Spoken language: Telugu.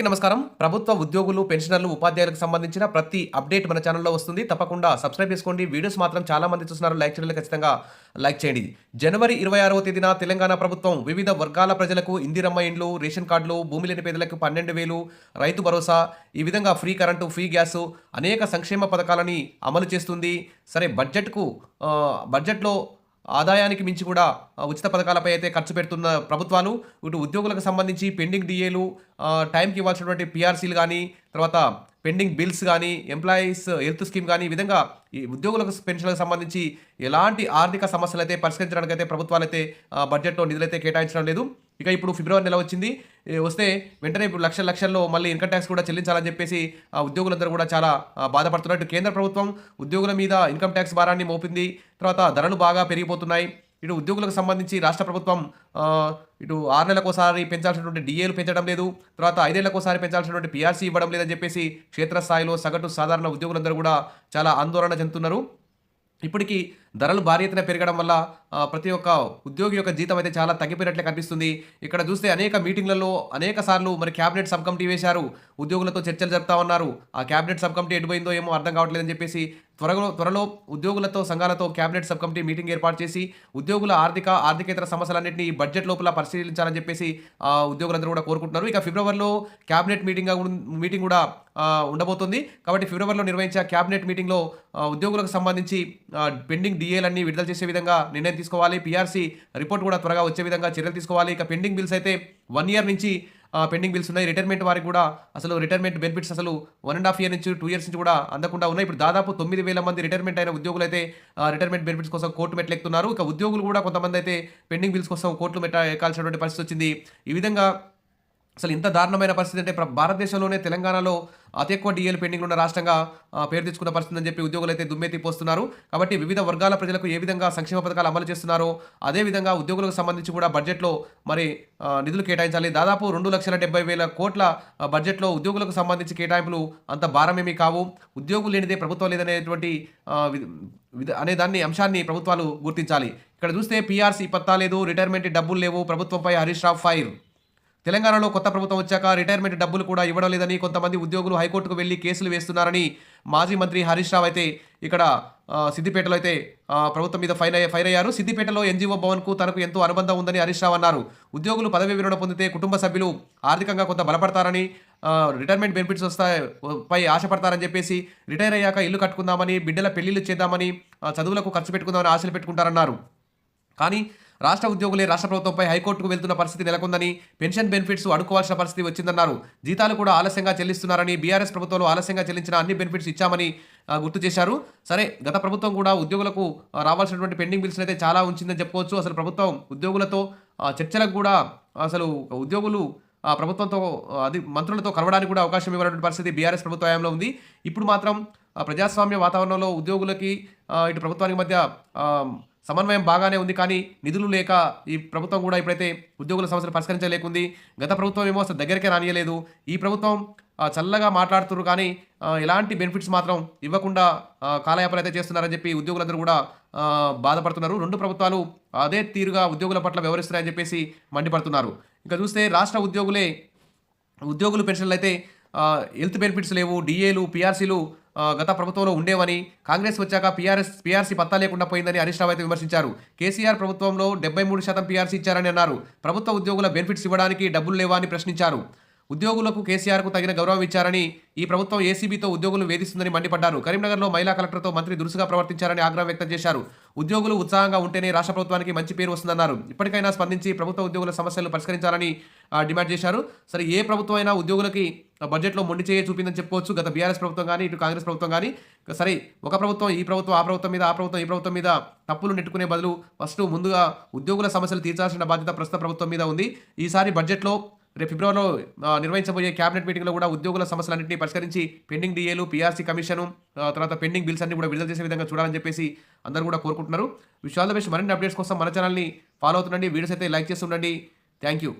నమస్కారం. ప్రభుత్వ ఉద్యోగులు, పెన్షనర్లు, ఉపాధ్యాయులకు సంబంధించిన ప్రతి అప్డేట్ మన ఛానెల్‌లో వస్తుంది. తప్పకుండా సబ్స్క్రైబ్ చేసుకోండి. వీడియోస్ మాత్రం చాలా మంది చూస్తున్నారు. లైక్ చేయలేదు, ఖచ్చితంగా లైక్ చేయండి. జనవరి 26వ తేదీన తెలంగాణ ప్రభుత్వం వివిధ వర్గాల ప్రజలకు ఇందిరమ్మ ఇండ్లు, రేషన్ కార్డులు, భూమి లేని పేదలకు 12,000, రైతు భరోసా, ఈ విధంగా ఫ్రీ కరెంటు, ఫ్రీ గ్యాసు అనేక సంక్షేమ పథకాలని అమలు చేస్తుంది. సరే బడ్జెట్‌లో ఆదాయానికి మించి కూడా ఉచిత పథకాలపై అయితే ఖర్చు పెడుతున్న ప్రభుత్వాలు, ఇటు ఉద్యోగులకు సంబంధించి పెండింగ్ డీఏలు, టైంకి ఇవ్వాల్సినటువంటి పీఆర్సీలు కానీ, తర్వాత పెండింగ్ బిల్స్ కానీ, ఎంప్లాయీస్ హెల్త్ స్కీమ్ కానీ, ఈ విధంగా ఈ ఉద్యోగులకు పెన్షన్లకు సంబంధించి ఎలాంటి ఆర్థిక సమస్యలైతే పరిష్కరించడానికైతే ప్రభుత్వాలైతే బడ్జెట్‌లో నిధులైతే కేటాయించడం లేదు. ఇక ఇప్పుడు ఫిబ్రవరి నెల వచ్చింది. వస్తే వెంటనే ఇప్పుడు లక్షల్లో మళ్ళీ ఇన్కమ్ ట్యాక్స్ కూడా చెల్లించాలని చెప్పేసి ఉద్యోగులందరూ కూడా చాలా బాధపడుతున్నారు. ఇటు కేంద్ర ప్రభుత్వం ఉద్యోగుల మీద ఇన్కమ్ ట్యాక్స్ భారాన్ని మోపింది. తర్వాత ధరలు బాగా పెరిగిపోతున్నాయి. ఇటు ఉద్యోగులకు సంబంధించి రాష్ట్ర ప్రభుత్వం ఇటు 6 నెలలకోసారి పెంచాల్సినటువంటి డీఏలు పెంచడం లేదు. తర్వాత 5 ఏళ్లకోసారి పెంచాల్సినటువంటి పీఆర్సీ ఇవ్వడం లేదని చెప్పేసి క్షేత్రస్థాయిలో సగటు సాధారణ ఉద్యోగులందరూ కూడా చాలా ఆందోళన చెందుతున్నారు. ఇప్పటికీ ధరలు భారీ ఎత్తున పెరగడం వల్ల ప్రతి ఒక్క ఉద్యోగి యొక్క జీతం అయితే చాలా తగ్గిపోయినట్లే కనిపిస్తుంది. ఇక్కడ చూస్తే అనేక మీటింగ్లలో అనేక సార్లు మరి క్యాబినెట్ సబ్ కమిటీ వేశారు. ఉద్యోగులతో చర్చలు జరుపుతామన్నారు. ఆ క్యాబినెట్ సబ్ కమిటీ ఎటుపోయిందో ఏమో అర్థం కావట్లేదని చెప్పేసి త్వరలో ఉద్యోగులతో సంఘాలతో క్యాబినెట్ సబ్ కమిటీ మీటింగ్ ఏర్పాటు చేసి ఉద్యోగుల ఆర్థికేతర సమస్యలన్నింటినీ ఈ బడ్జెట్ లోపల పరిశీలించాలని చెప్పేసి ఉద్యోగులందరూ కూడా కోరుకుంటున్నారు. ఇక ఫిబ్రవరిలో క్యాబినెట్ మీటింగ్ కూడా ఉండబోతుంది. కాబట్టి ఫిబ్రవరిలో నిర్వహించే క్యాబినెట్ మీటింగ్లో ఉద్యోగులకు సంబంధించి పెండింగ్ డీఏలన్నీ విడుదల చేసే విధంగా నిర్ణయం తీసుకోవాలి. పీఆర్సీ రిపోర్ట్ కూడా త్వరగా వచ్చే విధంగా చర్యలు తీసుకోవాలి. ఇక పెండింగ్ బిల్స్ అయితే 1 ఇయర్ నుంచి పెండింగ్ బిల్స్ ఉన్నాయి. రిటైర్మెంట్ వారికి కూడా అసలు రిటైర్మెంట్ బెనిఫిట్స్ అసలు 1.5 ఇయర్ నుంచి 2 ఇయర్స్ నుంచి కూడా అందకుండా ఉన్నాయి. ఇప్పుడు దాదాపు 9,000 మంది రిటైర్మెంట్ అయిన ఉద్యోగులు అయితే రిటైర్మెంట్ బెనిఫిట్స్ కోసం కోర్టు మెట్లు ఎక్కుతున్నారు. ఇక ఉద్యోగులు కూడా కొంతమంది అయితే పెండింగ్ బిల్స్ కోసం కోర్టులు ఎక్కాల్సినటువంటి పరిస్థితి వచ్చింది. ఈ విధంగా అసలు ఇంత దారుణమైన పరిస్థితి అంటే భారతదేశంలోనే తెలంగాణలో అతి ఎక్కువ డీఏలు పెండింగ్ ఉన్న రాష్ట్రంగా పేరు తెచ్చుకున్న పరిస్థితి అని చెప్పి ఉద్యోగులు అయితే దుమ్మెత్తి పోస్తున్నారు. కాబట్టి వివిధ వర్గాల ప్రజలకు ఏ విధంగా సంక్షేమ పథకాలు అమలు చేస్తున్నారో అదేవిధంగా ఉద్యోగులకు సంబంధించి కూడా బడ్జెట్లో మరి నిధులు కేటాయించాలి. దాదాపు 2,70,000 కోట్ల బడ్జెట్లో ఉద్యోగులకు సంబంధించి కేటాయింపులు అంత భారమేమీ కావు. ఉద్యోగులు లేనిదే ప్రభుత్వం లేదనేటువంటి అనే అంశాన్ని ప్రభుత్వాలు గుర్తించాలి. ఇక్కడ చూస్తే పీఆర్సీ పత్తా లేదు, రిటైర్మెంట్ డబ్బులు లేవు, ప్రభుత్వంపై హరీష్ రావు ఫైర్. తెలంగాణలో కొత్త ప్రభుత్వం వచ్చాక రిటైర్మెంట్ డబ్బులు కూడా ఇవ్వడం లేదని కొంతమంది ఉద్యోగులు హైకోర్టుకు వెళ్లి కేసులు వేస్తున్నారని మాజీ మంత్రి హరీష్ రావు అయితే ఇక్కడ సిద్దిపేటలో అయితే ప్రభుత్వం మీద ఫైర్ అయ్యారు. సిద్దిపేటలో ఎన్జీఓ భవన్కు తనకు ఎంతో అనుబంధం ఉందని హరీష్ రావు అన్నారు. ఉద్యోగులు పదవి విరమణ పొందితే కుటుంబ సభ్యులు ఆర్థికంగా కొంత బలపడతారని, రిటైర్మెంట్ బెనిఫిట్స్ పై ఆశపడతారని చెప్పేసి రిటైర్ అయ్యాక ఇల్లు కట్టుకుందామని, బిడ్డల పెళ్లిళ్ళు చేద్దామని, చదువులకు ఖర్చు పెట్టుకుందామని ఆశలు పెట్టుకుంటారన్నారు. కానీ రాష్ట్ర ఉద్యోగులే రాష్ట్ర ప్రభుత్వంపై హైకోర్టుకు వెళ్తున్న పరిస్థితి నెలకొందని, పెన్షన్ బెనిఫిట్స్ అడుకోవాల్సిన పరిస్థితి వచ్చిందన్నారు. జీతాలు కూడా ఆలస్యంగా చెల్లిస్తున్నారని, బీఆర్ఎస్ ప్రభుత్వంలో ఆలస్యంగా చెల్లించిన అన్ని బెనిఫిట్స్ ఇచ్చామని గుర్తు చేశారు. సరే, గత ప్రభుత్వం కూడా ఉద్యోగులకు రావాల్సినటువంటి పెండింగ్ బిల్స్ అయితే చాలా ఉంచిందని చెప్పుకోవచ్చు. అసలు ప్రభుత్వం ఉద్యోగులతో చర్చలకు కూడా అసలు ఉద్యోగులు ప్రభుత్వంతో మంత్రులతో కలవడానికి కూడా అవకాశం ఇవ్వనటువంటి పరిస్థితి బీఆర్ఎస్ ప్రభుత్వ హయాంలో ఉంది. ఇప్పుడు మాత్రం ప్రజాస్వామ్య వాతావరణంలో ఉద్యోగులకి ఇటు ప్రభుత్వానికి మధ్య సమన్వయం బాగానే ఉంది. కానీ నిధులు లేక ఈ ప్రభుత్వం కూడా ఇప్పుడైతే ఉద్యోగుల సమస్యలు పరిష్కరించలేకుంది. గత ప్రభుత్వం ఏమో అసలు దగ్గరికే రానియలేదు. ఈ ప్రభుత్వం చల్లగా మాట్లాడుతున్నారు కానీ ఎలాంటి బెనిఫిట్స్ మాత్రం ఇవ్వకుండా కాలయాపన అయితే చేస్తున్నారని చెప్పి ఉద్యోగులందరూ కూడా బాధపడుతున్నారు. 2 ప్రభుత్వాలు అదే తీరుగా ఉద్యోగుల పట్ల వ్యవహరిస్తున్నాయని చెప్పేసి మండిపడుతున్నారు. ఇంకా చూస్తే రాష్ట్ర ఉద్యోగులు పెన్షన్లు అయితే హెల్త్ బెనిఫిట్స్ లేవు, డీఏలు, పీఆర్సీలు గత ప్రభుత్వంలో ఉండేవని, కాంగ్రెస్ వచ్చాక పీఆర్సీ పత్తా లేకుండా పోయిందని హరీష్ రావు అయితే విమర్శించారు. కేసీఆర్ ప్రభుత్వంలో 73% పీఆర్సీ ఇచ్చారని అన్నారు. ప్రభుత్వ ఉద్యోగుల బెనిఫిట్స్ ఇవ్వడానికి డబ్బులు లేవా అని ప్రశ్నించారు. ఉద్యోగులకు కేసీఆర్కు తగిన గౌరవం ఇచ్చారని, ఈ ప్రభుత్వం ఏసీబీతో ఉద్యోగులు వేధిస్తుందని మండిపడ్డారు. కరీంనగర్లో మహిళా కలెక్టర్తో మంత్రి దురుసుగా ప్రవర్తించారని ఆగ్రహం వ్యక్తం చేశారు. ఉద్యోగులు ఉత్సాహంగా ఉంటేనే రాష్ట్ర ప్రభుత్వానికి మంచి పేరు వస్తుందన్నారు. ఇప్పటికైనా స్పందించి ప్రభుత్వ ఉద్యోగుల సమస్యలను పరిష్కరించాలని డిమాండ్ చేశారు. సరే, ఏ ప్రభుత్వం అయినా ఉద్యోగులకి బడ్జెట్లో మొండి చేయ చూపిందని చెప్పుకోవచ్చు. గత బీఆర్ఎస్ ప్రభుత్వం కానీ, ఇటు కాంగ్రెస్ ప్రభుత్వం కానీ. సరే, ఒక ప్రభుత్వం ఈ ప్రభుత్వం ఆ ప్రభుత్వం మీద, ఆ ప్రభుత్వం ఈ ప్రభుత్వం మీద తప్పులు నెట్టుకునే బదులు ఫస్ట్ ముందుగా ఉద్యోగుల సమస్యలు తీర్చాల్సిన బాధ్యత ప్రస్తుత ప్రభుత్వం మీద ఉంది. ఈసారి బడ్జెట్లో రేపు ఫిబ్రవరిలో నిర్వహించబోయే క్యాబినెట్ మీటింగ్లో కూడా ఉద్యోగుల సమస్యలన్నింటినీ పరిష్కరించి పెండింగ్ డీఏలు, పీఆర్సీ కమిషను, తర్వాత పెండింగ్ బిల్స్ అన్ని కూడా విడుదల చేసే విధంగా చూడాలని చెప్పేసి అందరూ కూడా కోరుకుంటున్నారు. Wish all the best. మరిన్ని అప్డేట్స్ కోసం మన ఛానల్ని ఫాలో అవుతుండండి. వీడియోస్ అయితే లైక్ చేస్తుండండి. Thank you.